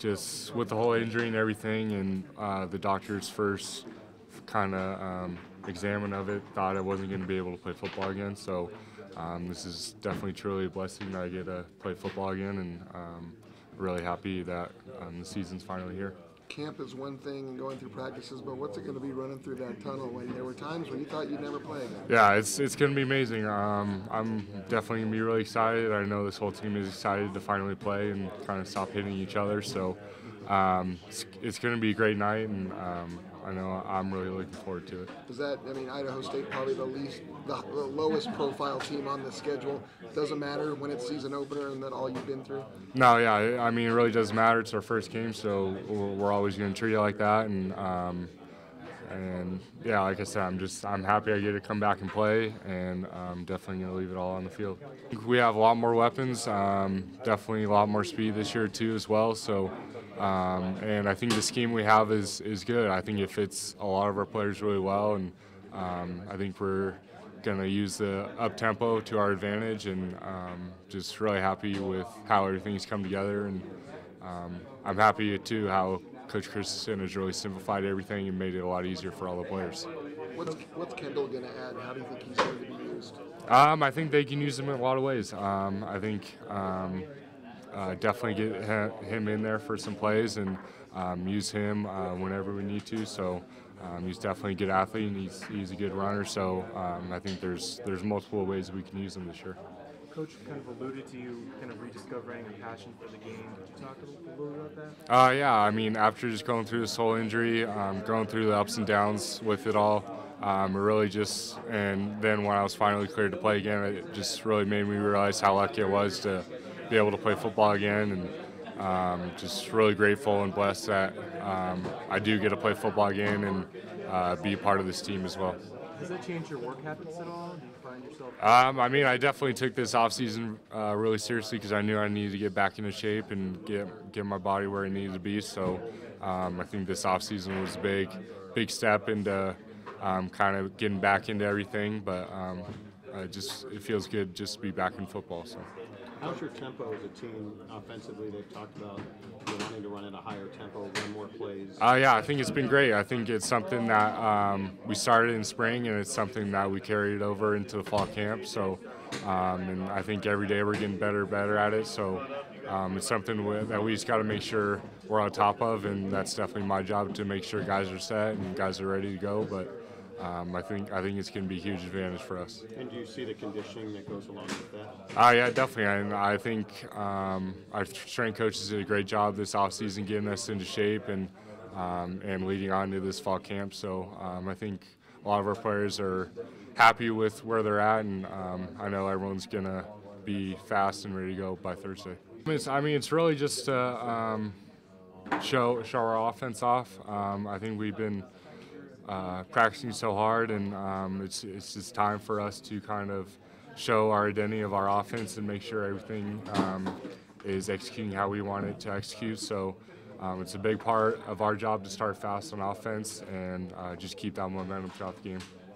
just with the whole injury and everything, and the doctor's first kind of examine of it, thought I wasn't going to be able to play football again. So this is definitely truly a blessing that I get to play football again, and really happy that the season's finally here. Camp is one thing and going through practices, but what's it going to be running through that tunnel when there were times when you thought you'd never play again? Yeah, it's going to be amazing. I'm definitely going to be really excited. I know this whole team is excited to finally play and kind of stop hitting each other. So it's going to be a great night, and I know I'm really looking forward to it. Is that, I mean, Idaho State probably the lowest profile team on the schedule. Doesn't matter when it's season opener and that all you've been through? No, yeah, I mean, it really doesn't matter. It's our first game, so we're always going to treat it like that. And yeah, like I said, I'm happy I get to come back and play, and I'm definitely going to leave it all on the field. I think we have a lot more weapons, definitely a lot more speed this year too as well. So, and I think the scheme we have is good. I think it fits a lot of our players really well, and I think we're going to use the up tempo to our advantage, and just really happy with how everything's come together. And I'm happy too how Coach Christensen has really simplified everything and made it a lot easier for all the players. What's Kendall going to add? How do you think he's going to be used? I think they can use him in a lot of ways. I think definitely get him in there for some plays and use him whenever we need to. So he's definitely a good athlete, and he's a good runner. So I think there's multiple ways we can use him this year. Coach kind of alluded to you kind of rediscovering a passion for the game. Could you talk a little about that? Yeah, I mean, after just going through this whole injury, going through the ups and downs with it all, it really just, and then when I was finally cleared to play again, it just really made me realize how lucky I was to be able to play football again, and just really grateful and blessed that I do get to play football again and be a part of this team as well. Does that change your work habits at all? Do you find yourself? I mean, I definitely took this offseason really seriously because I knew I needed to get back into shape and get my body where it needed to be. So I think this offseason was a big step into kind of getting back into everything. But it feels good just to be back in football. So. How's your tempo as a team offensively? They've talked about wanting to run at a higher tempo, run more plays. Yeah, I think it's been great. I think it's something that we started in spring, and it's something that we carried over into the fall camp. So, and I think every day we're getting better at it. So it's something that we just got to make sure we're on top of, and that's definitely my job to make sure guys are set and guys are ready to go. But I think it's going to be a huge advantage for us. And do you see the conditioning that goes along with that? Yeah, definitely. And I think our strength coaches did a great job this offseason getting us into shape and leading on to this fall camp. So I think a lot of our players are happy with where they're at, and I know everyone's going to be fast and ready to go by Thursday. It's really just to show our offense off. I think we've been practicing so hard, and it's just time for us to kind of show our identity of our offense and make sure everything is executing how we want it to execute. So it's a big part of our job to start fast on offense and just keep that momentum throughout the game.